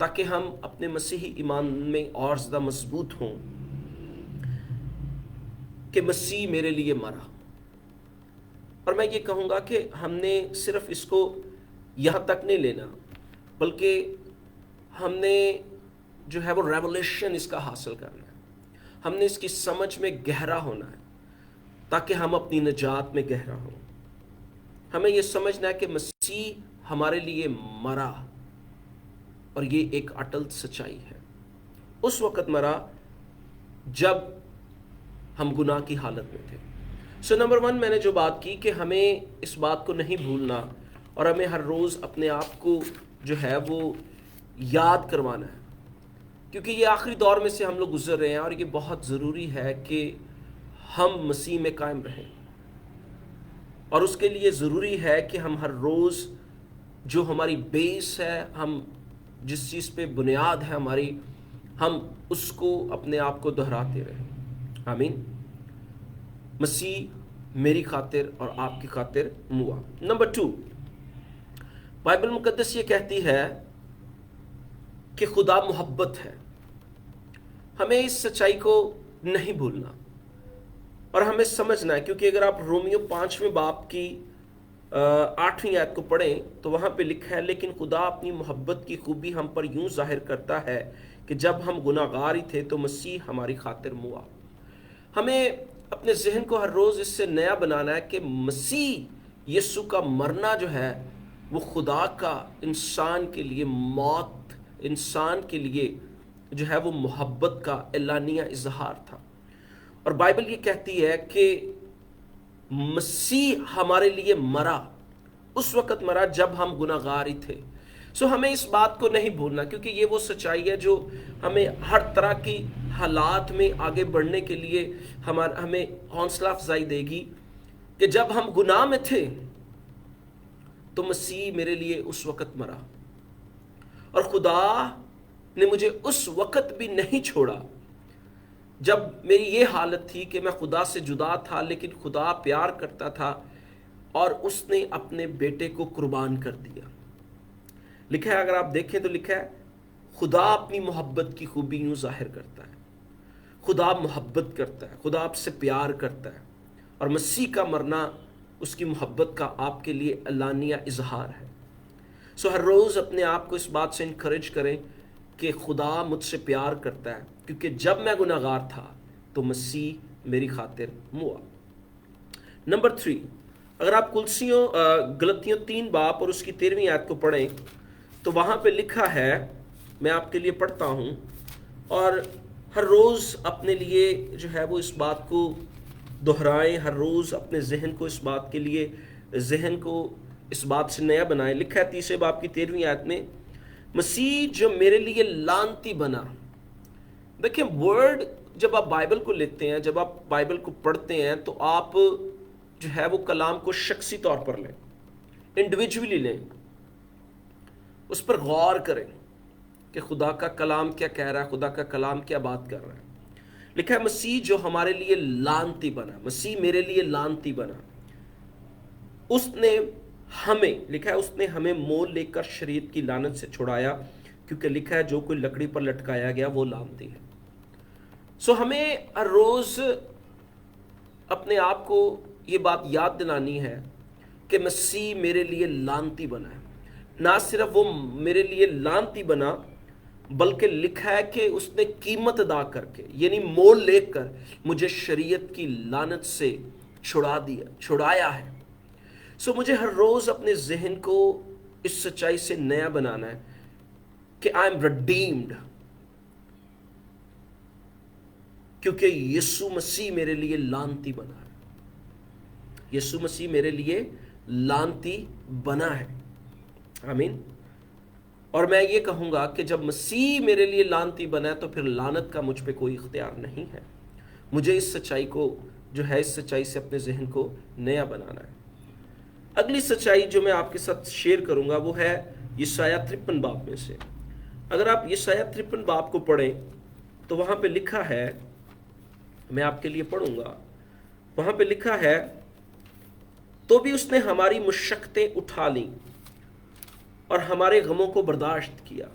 تاکہ ہم اپنے مسیحی ایمان میں اور زیادہ مضبوط ہوں کہ مسیح میرے لیے مرا. اور میں یہ کہوں گا کہ ہم نے صرف اس کو یہاں تک نہیں لینا، بلکہ ہم نے جو ہے وہ ریولیشن اس کا حاصل کرنا ہے. ہم نے اس کی سمجھ میں گہرا ہونا ہے تاکہ ہم اپنی نجات میں گہرا ہوں. ہمیں یہ سمجھنا ہے کہ مسیح ہمارے لیے مرا، اور یہ ایک اٹل سچائی ہے. اس وقت مرا جب ہم گناہ کی حالت میں تھے. سو نمبر 1 میں نے جو بات کی کہ ہمیں اس بات کو نہیں بھولنا، اور ہمیں ہر روز اپنے آپ کو جو ہے وہ یاد کروانا ہے، کیونکہ یہ آخری دور میں سے ہم لوگ گزر رہے ہیں، اور یہ بہت ضروری ہے کہ ہم مسیح میں قائم رہیں. اور اس کے لیے ضروری ہے کہ ہم ہر روز جو ہماری بیس ہے، ہم جس چیز پہ بنیاد ہے ہماری، ہم اس کو اپنے آپ کو دہراتے رہیں. آمین. مسیح میری خاطر اور آپ کی خاطر ہوا. نمبر 2، بائبل مقدس یہ کہتی ہے کہ خدا محبت ہے. ہمیں اس سچائی کو نہیں بھولنا اور ہمیں سمجھنا ہے، کیونکہ اگر آپ رومیو 5ویں باب کی 8ویں آیت کو پڑھیں تو وہاں پہ لکھا ہے، لیکن خدا اپنی محبت کی خوبی ہم پر یوں ظاہر کرتا ہے کہ جب ہم گناہ گار ہی تھے تو مسیح ہماری خاطر ہوا. ہمیں اپنے ذہن کو ہر روز اس سے نیا بنانا ہے کہ مسیح یسوع کا مرنا جو ہے وہ خدا کا انسان کے لیے موت، انسان کے لیے جو ہے وہ محبت کا اعلانیہ اظہار تھا. اور بائبل یہ کہتی ہے کہ مسیح ہمارے لیے مرا، اس وقت مرا جب ہم گناہ گار ہی تھے. سو ہمیں اس بات کو نہیں بھولنا، کیونکہ یہ وہ سچائی ہے جو ہمیں ہر طرح کی حالات میں آگے بڑھنے کے لیے ہمیں حوصلہ افزائی دے گی کہ جب ہم گناہ میں تھے تو مسیح میرے لیے اس وقت مرا، اور خدا نے مجھے اس وقت بھی نہیں چھوڑا جب میری یہ حالت تھی کہ میں خدا سے جدا تھا، لیکن خدا پیار کرتا تھا اور اس نے اپنے بیٹے کو قربان کر دیا. لکھا ہے، اگر آپ دیکھیں تو لکھا ہے، خدا اپنی محبت کی خوبی یوں ظاہر کرتا ہے. خدا محبت کرتا ہے، خدا آپ سے پیار کرتا ہے، اور مسیح کا مرنا اس کی محبت کا آپ کے لیے اعلانیہ اظہار ہے. سو ہر روز اپنے آپ کو اس بات سے انکریج کریں کہ خدا مجھ سے پیار کرتا ہے، کیونکہ جب میں گناہ گار تھا تو مسیح میری خاطر ہوا. نمبر 3، اگر آپ گلتیوں 3 باب اور اس کی 13ویں آیت کو پڑھیں تو وہاں پہ لکھا ہے، میں آپ کے لیے پڑھتا ہوں، اور ہر روز اپنے لیے جو ہے وہ اس بات کو دہرائیں، ہر روز اپنے ذہن کو اس بات کے لیے اس بات سے نیا بنائیں. لکھا ہے 3 باب کی 13ویں آیت میں، مسیح جو میرے لیے لعنتی بنا. دیکھیں ورڈ جب آپ بائبل کو لیتے ہیں، جب آپ بائبل کو پڑھتے ہیں تو آپ جو ہے وہ کلام کو شخصی طور پر لیں، انڈیویجولی لیں، اس پر غور کریں کہ خدا کا کلام کیا کہہ رہا ہے، خدا کا کلام کیا بات کر رہا ہے. لکھا ہے مسیح جو ہمارے لیے لعنتی بنا، مسیح میرے لیے لعنتی بنا. اس نے ہمیں، لکھا ہے اس نے ہمیں مول لے کر شریعت کی لعنت سے چھڑایا، کیونکہ لکھا ہے جو کوئی لکڑی پر لٹکایا گیا وہ لعنتی ہے. سو ہمیں ہر روز اپنے آپ کو یہ بات یاد دلانی ہے کہ مسیح میرے لیے لعنتی بنا ہے. نہ صرف وہ میرے لیے لعنتی بنا، بلکہ لکھا ہے کہ اس نے قیمت ادا کر کے، یعنی مول لے کر مجھے شریعت کی لعنت سے چھڑایا ہے. سو مجھے ہر روز اپنے ذہن کو اس سچائی سے نیا بنانا ہے کہ آئی ایم ریڈیمڈ، کیونکہ یسوع مسیح میرے لیے لعنتی بنا ہے. یسوع مسیح میرے لیے لعنتی بنا ہے. آمین. اور میں یہ کہوں گا کہ جب مسیح میرے لیے لعنتی بنا ہے تو پھر لعنت کا مجھ پہ کوئی اختیار نہیں ہے. مجھے اس سچائی کو جو ہے، اس سچائی سے اپنے ذہن کو نیا بنانا ہے. اگلی سچائی جو میں آپ کے ساتھ شیئر کروں گا وہ ہے یسایہ 53 باب میں سے. اگر آپ یسایہ 53 باب کو پڑھیں تو وہاں پہ لکھا ہے، میں آپ کے لیے پڑھوں گا، وہاں پہ لکھا ہے، تو بھی اس نے ہماری مشقتیں اٹھا لیں اور ہمارے غموں کو برداشت کیا.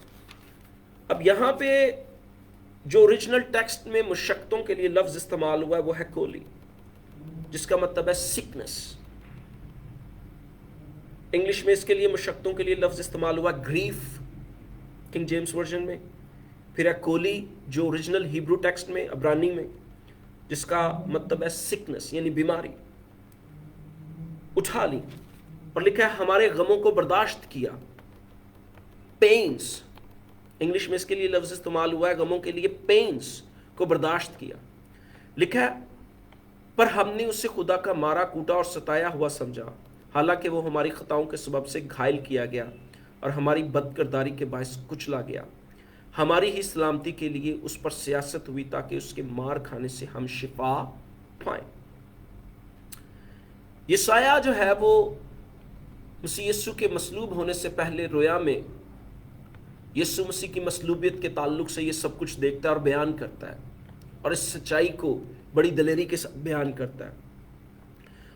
اب یہاں پہ جو اوریجنل ٹیکسٹ میں مشقتوں کے لیے لفظ استعمال ہوا ہے وہ ہے کولی، جس کا مطلب ہے سکنس. انگلش میں اس کے لیے مشقتوں کے لیے لفظ استعمال ہوا گریف کنگ جیمز ورژن میں. پھر ہے کولی جو اوریجنل ہیبرو ٹیکسٹ میں عبرانی میں، جس کا مطلب ہے سکنس یعنی بیماری. اٹھا لی اور لکھا ہے ہمارے غموں کو برداشت کیا. پینس انگلش میں اس کے لیے لفظ استعمال ہوا ہے غموں کے لیے، پینس کو برداشت کیا. لکھا ہے پر ہم نے اسے خدا کا مارا کوٹا اور ستایا ہوا سمجھا، حالانکہ وہ ہماری خطاؤں کے سبب سے گھائل کیا گیا اور ہماری بد کرداری کے باعث کچلا گیا. ہماری ہی سلامتی کے لیے اس پر سیاست ہوئی تاکہ اس کے مار کھانے سے ہم شفا پائیں. یسایہ جو ہے وہ مسیح یسوع کے مصلوب ہونے سے پہلے رویا میں یسوع مسیح کی مصلوبیت کے تعلق سے یہ سب کچھ دیکھتا ہے اور بیان کرتا ہے، اور اس سچائی کو بڑی دلیری کے ساتھ بیان کرتا ہے.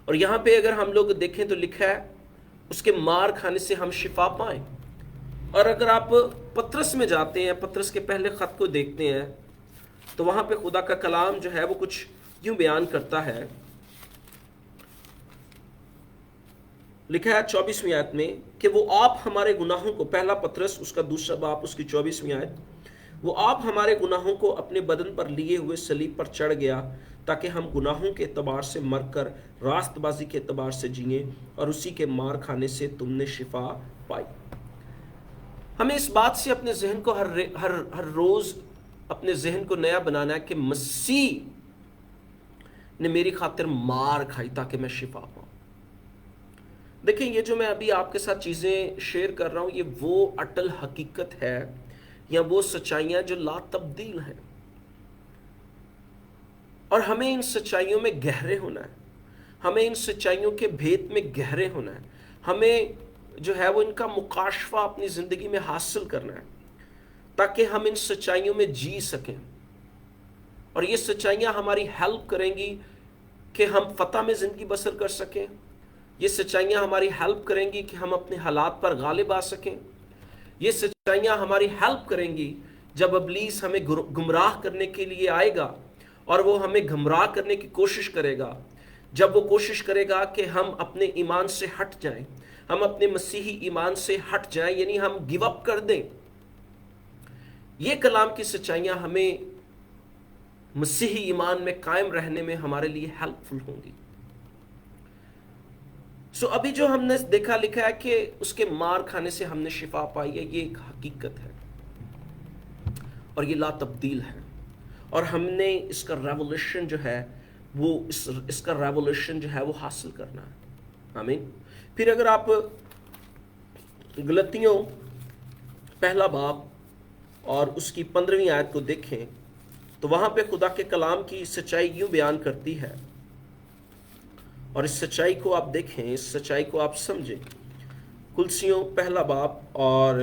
اور یہاں پہ اگر ہم لوگ دیکھیں تو لکھا ہے اس کے مار کھانے سے ہم شفا پائیں. اور اگر آپ پطرس میں جاتے ہیں، پطرس کے پہلے خط کو دیکھتے ہیں، تو وہاں پہ خدا کا کلام جو ہے وہ کچھ یوں بیان کرتا ہے. لکھا ہے 24ویں آیت میں کہ وہ آپ ہمارے گناہوں کو، پہلا پطرس اس کا دوسرا باب اس کی 24ویں آیت، وہ آپ ہمارے گناہوں کو اپنے بدن پر لیے ہوئے صلیب پر چڑھ گیا تاکہ ہم گناہوں کے اعتبار سے مر کر راست بازی کے اعتبار سے جئیں، اور اسی کے مار کھانے سے تم نے شفا پائی. ہمیں اس بات سے اپنے ذہن کو ہر روز اپنے ذہن کو نیا بنانا ہے کہ مسیح نے میری خاطر مار کھائی تاکہ میں شفا پاؤں. دیکھیں یہ جو میں ابھی آپ کے ساتھ چیزیں شیئر کر رہا ہوں، یہ وہ اٹل حقیقت ہے یا وہ سچائیاں جو لا تبدیل ہیں، اور ہمیں ان سچائیوں میں گہرے ہونا ہے. ہمیں ان سچائیوں کے بھید میں گہرے ہونا ہے. ہمیں جو ہے وہ ان کا مکاشفہ اپنی زندگی میں حاصل کرنا ہے تاکہ ہم ان سچائیوں میں جی سکیں. اور یہ سچائیاں ہماری ہیلپ کریں گی کہ ہم فتح میں زندگی بسر کر سکیں. یہ سچائیاں ہماری ہیلپ کریں گی کہ ہم اپنے حالات پر غالب آ سکیں. یہ سچائیاں ہماری ہیلپ کریں گی جب ابلیس ہمیں گمراہ کرنے کے لیے آئے گا اور وہ ہمیں گمراہ کرنے کی کوشش کرے گا. جب وہ کوشش کرے گا کہ ہم اپنے ایمان سے ہٹ جائیں، ہم اپنے مسیحی ایمان سے ہٹ جائیں، یعنی ہم گیو اپ کر دیں. یہ کلام کی سچائیاں ہمیں مسیحی ایمان میں قائم رہنے میں ہمارے لیے ہیلپ فل ہوں گی. ابھی جو ہم نے دیکھا لکھا ہے کہ اس کے مار کھانے سے ہم نے شفا پائی ہے، یہ ایک حقیقت ہے اور یہ لا تبدیل ہے، اور ہم نے اس کا ریولیوشن جو ہے وہ اس کا ریولیوشن جو ہے وہ حاصل کرنا ہے. آمین. پھر اگر آپ غلطیوں پہلا باب اور اس کی 15ویں آیت کو دیکھیں تو وہاں پہ خدا کے کلام کی سچائی یوں بیان کرتی ہے، اور اس سچائی کو آپ دیکھیں، اس سچائی کو آپ سمجھیں. کلسیوں پہلا باب اور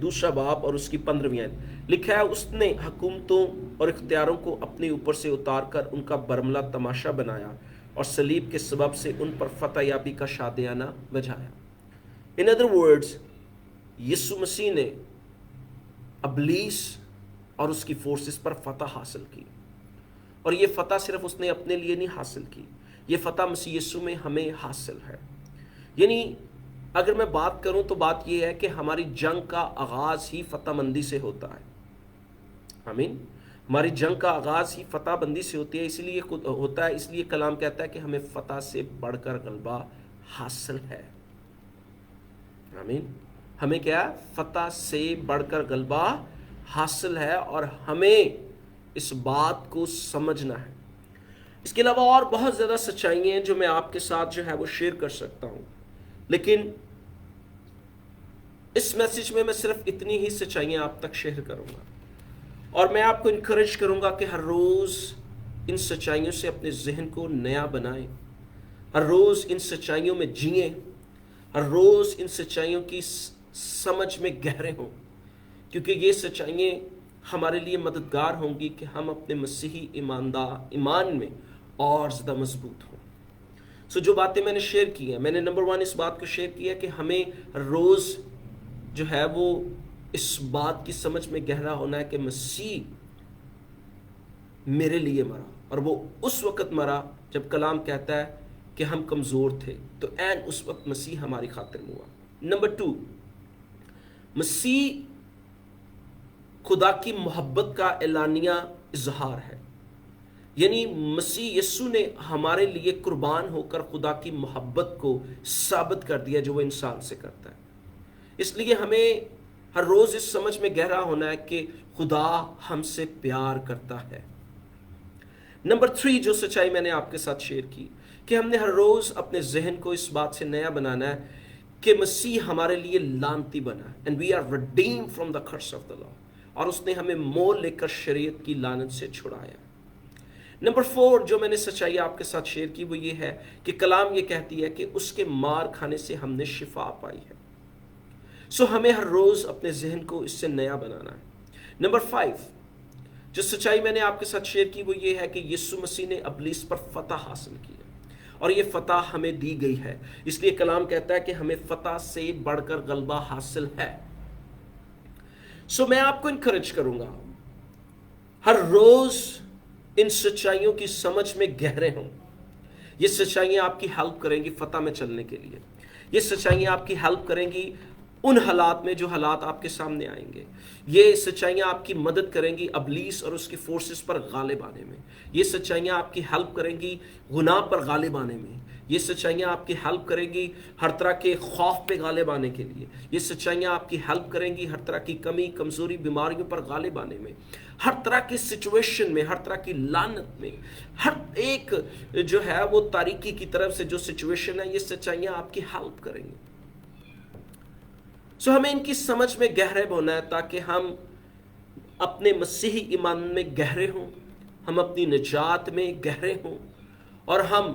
دوسرا باب اور اس کی 15ویں آیت لکھا ہے اس نے حکومتوں اور اختیاروں کو اپنے اوپر سے اتار کر ان کا برملا تماشا بنایا اور صلیب کے سبب سے ان پر فتح یابی کا شادیانہ بجایا. ان ادر ورڈز یسوع مسیح نے ابلیس اور اس کی فورسز پر فتح حاصل کی، اور یہ فتح صرف اس نے اپنے لیے نہیں حاصل کی، یہ فتح مسیح یسوع میں ہمیں حاصل ہے. یعنی اگر میں بات کروں تو بات یہ ہے کہ ہماری جنگ کا آغاز ہی فتح مندی سے ہوتا ہے. آمین. ہماری جنگ کا آغاز ہی فتح بندی سے ہوتی ہے، اس لیے ہوتا ہے، اس لیے کلام کہتا ہے کہ ہمیں فتح سے بڑھ کر غلبہ حاصل ہے. آمین. ہمیں کیا ہے؟ فتح سے بڑھ کر غلبہ حاصل ہے، اور ہمیں اس بات کو سمجھنا ہے. اس کے علاوہ اور بہت زیادہ سچائیاں ہیں جو میں آپ کے ساتھ جو ہے وہ شیئر کر سکتا ہوں، لیکن اس میسج میں صرف اتنی ہی سچائیاں آپ تک شیئر کروں گا، اور میں آپ کو انکریج کروں گا کہ ہر روز ان سچائیوں سے اپنے ذہن کو نیا بنائیں، ہر روز ان سچائیوں میں جئیں، ہر روز ان سچائیوں کی سمجھ میں گہرے ہوں، کیونکہ یہ سچائیاں ہمارے لیے مددگار ہوں گی کہ ہم اپنے مسیحی ایمان میں اور زیادہ مضبوط ہوں. جو باتیں میں نے شیئر کی ہیں، میں نے نمبر 1 اس بات کو شیئر کیا کہ ہمیں روز جو ہے وہ اس بات کی سمجھ میں گہرا ہونا ہے کہ مسیح میرے لیے مرا، اور وہ اس وقت مرا جب کلام کہتا ہے کہ ہم کمزور تھے، تو عین اس وقت مسیح ہماری خاطر ہوا۔ نمبر 2، مسیح خدا کی محبت کا اعلانیہ اظہار ہے، یعنی مسیح یسوع نے ہمارے لیے قربان ہو کر خدا کی محبت کو ثابت کر دیا جو وہ انسان سے کرتا ہے۔ اس لیے ہمیں ہر روز اس سمجھ میں گہرا ہونا ہے کہ خدا ہم سے پیار کرتا ہے۔ نمبر 3 جو سچائی میں نے آپ کے ساتھ شیئر کی کہ ہم نے ہر روز اپنے ذہن کو اس بات سے نیا بنانا ہے کہ مسیح ہمارے لیے لعنتی بنا ہے، and we are redeemed from the curse of the law، اور اس نے ہمیں مول لے کر شریعت کی لعنت سے چھڑایا۔ نمبر 4 جو میں نے سچائی آپ کے ساتھ شیئر کی وہ یہ ہے کہ کلام یہ کہتی ہے کہ اس کے مار کھانے سے ہم نے شفا پائی ہے۔ سو ہمیں ہر روز اپنے ذہن کو اس سے نیا بنانا ہے۔ نمبر 5 جو سچائی میں نے آپ کے ساتھ شیئر کی وہ یہ ہے کہ یسوع مسیح نے ابلیس پر فتح حاصل کی ہے، اور یہ فتح ہمیں دی گئی ہے، اس لیے کلام کہتا ہے کہ ہمیں فتح سے بڑھ کر غلبہ حاصل ہے۔ سو میں آپ کو انکریج کروں گا ہر روز ان سچائیوں کی سمجھ میں گہرے ہوں۔ یہ سچائیاں آپ کی ہیلپ کریں گی فتح میں چلنے کے لیے، یہ سچائیاں آپ کی ہیلپ کریں گی ان حالات میں جو حالات آپ کے سامنے آئیں گے، یہ سچائیاں آپ کی مدد کریں گی ابلیس اور اس کی فورسز پر غالب آنے میں، یہ سچائیاں آپ کی ہیلپ کریں گی گناہ پر غالب آنے میں، یہ سچائیاں آپ کی ہیلپ کریں گی ہر طرح کے خوف پہ غالب آنے کے لیے، یہ سچائیاں آپ کی ہیلپ کریں گی ہر طرح کی کمی کمزوری بیماریوں پر غالب آنے میں، ہر طرح کی سچویشن میں، ہر طرح کی لعنت میں، ہر ایک جو ہے وہ تاریکی کی طرف سے جو سچویشن ہے، یہ سچائیاں آپ کی ہیلپ کریں گی۔ سو ہمیں ان کی سمجھ میں گہرے ہونا ہے تاکہ ہم اپنے مسیحی ایمان میں گہرے ہوں، ہم اپنی نجات میں گہرے ہوں، اور ہم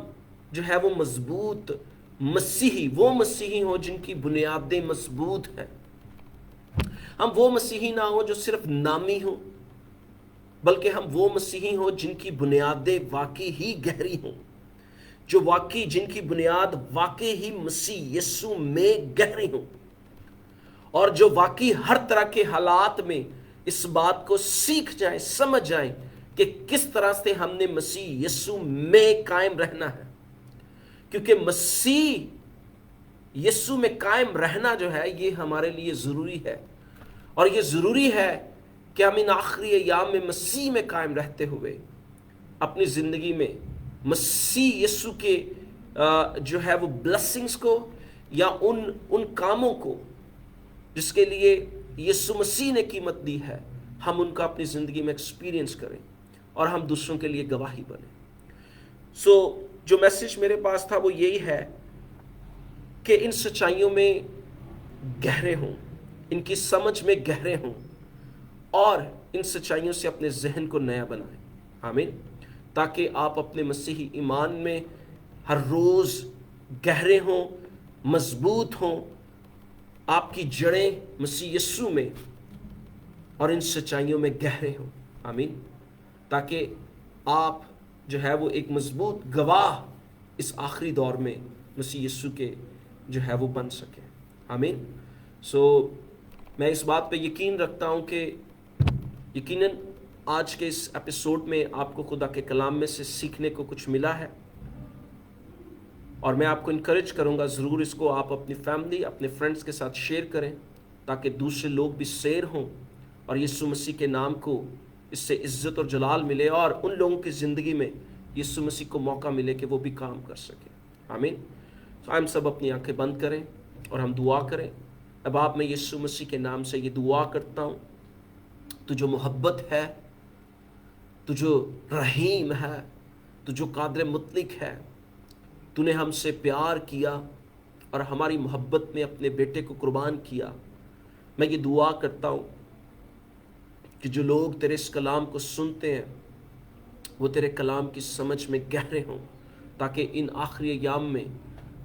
جو ہے وہ مضبوط مسیحی، وہ مسیحی ہوں جن کی بنیادیں مضبوط ہیں۔ ہم وہ مسیحی نہ ہوں جو صرف نامی ہوں، بلکہ ہم وہ مسیحی ہوں جن کی بنیادیں واقعی ہی گہری ہوں، جن کی بنیاد واقعی ہی مسیح یسوع میں گہری ہوں، اور جو واقعی ہر طرح کے حالات میں اس بات کو سیکھ جائیں، سمجھ جائیں کہ کس طرح سے ہم نے مسیح یسوع میں قائم رہنا ہے، کیونکہ مسیح یسوع میں قائم رہنا جو ہے یہ ہمارے لیے ضروری ہے، اور یہ ضروری ہے کہ ہم ان آخری ایام میں مسیح میں قائم رہتے ہوئے اپنی زندگی میں مسیح یسوع کے جو ہے وہ بلیسنگز کو یا ان کاموں کو جس کے لیے یسوع مسیح نے قیمت دی ہے، ہم ان کا اپنی زندگی میں ایکسپیرینس کریں اور ہم دوسروں کے لیے گواہی بنیں۔ سو جو میسج میرے پاس تھا وہ یہی ہے کہ ان سچائیوں میں گہرے ہوں، ان کی سمجھ میں گہرے ہوں، اور ان سچائیوں سے اپنے ذہن کو نیا بنائیں۔ آمین۔ تاکہ آپ اپنے مسیحی ایمان میں ہر روز گہرے ہوں، مضبوط ہوں، آپ کی جڑیں مسیح یسوع میں اور ان سچائیوں میں گہرے ہوں۔ آمین۔ تاکہ آپ جو ہے وہ ایک مضبوط گواہ اس آخری دور میں مسیح یسوع کے جو ہے وہ بن سکیں۔ آمین۔ سو میں اس بات پہ یقین رکھتا ہوں کہ یقیناً آج کے اس ایپیسوڈ میں آپ کو خدا کے کلام میں سے سیکھنے کو کچھ ملا ہے، اور میں آپ کو انکریج کروں گا ضرور اس کو آپ اپنی فیملی، اپنے فرینڈز کے ساتھ شیئر کریں تاکہ دوسرے لوگ بھی سیر ہوں اور یسوع مسیح کے نام کو اس سے عزت اور جلال ملے، اور ان لوگوں کی زندگی میں یسوع مسیح کو موقع ملے کہ وہ بھی کام کر سکیں۔ آمین۔ تو ہم سب اپنی آنکھیں بند کریں اور ہم دعا کریں۔ اب آپ میں یسوع مسیح کے نام سے یہ دعا کرتا ہوں، تو جو محبت ہے، تو جو رحیم ہے، تو جو قادر مطلق ہے، تو نے ہم سے پیار کیا اور ہماری محبت میں اپنے بیٹے کو قربان کیا۔ میں یہ دعا کرتا ہوں کہ جو لوگ تیرے اس کلام کو سنتے ہیں وہ تیرے کلام کی سمجھ میں گہرے ہوں، تاکہ ان آخری ایام میں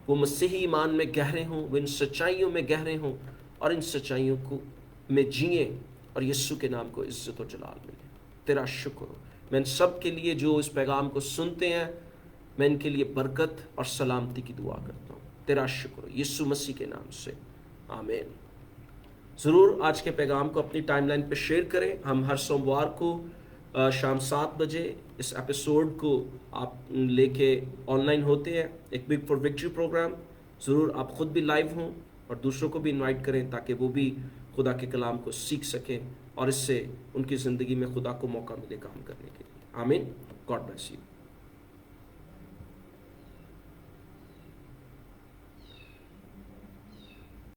وہ مسیحی ایمان میں گہرے ہوں، وہ ان سچائیوں میں گہرے ہوں اور ان سچائیوں کو میں جئیں اور یسوع کے نام کو عزت و جلال ملے۔ تیرا شکر ہو۔ میں ان سب کے لیے جو اس پیغام کو سنتے ہیں، میں ان کے لیے برکت اور سلامتی کی دعا کرتا ہوں۔ تیرا شکر ہو یسوع مسیح کے نام سے، آمین۔ ضرور آج کے پیغام کو اپنی ٹائم لائن پہ شیئر کریں. ہم ہر سوموار کو شام 7 بجے اس ایپیسوڈ کو آپ لے کے آن لائن ہوتے ہیں، ایک بگ فار وکٹری پروگرام. ضرور آپ خود بھی لائیو ہوں اور دوسروں کو بھی انوائٹ کریں تاکہ وہ بھی خدا کے کلام کو سیکھ سکیں اور اس سے ان کی زندگی میں خدا کو موقع ملے کام کرنے کے لیے. آمین. God bless you.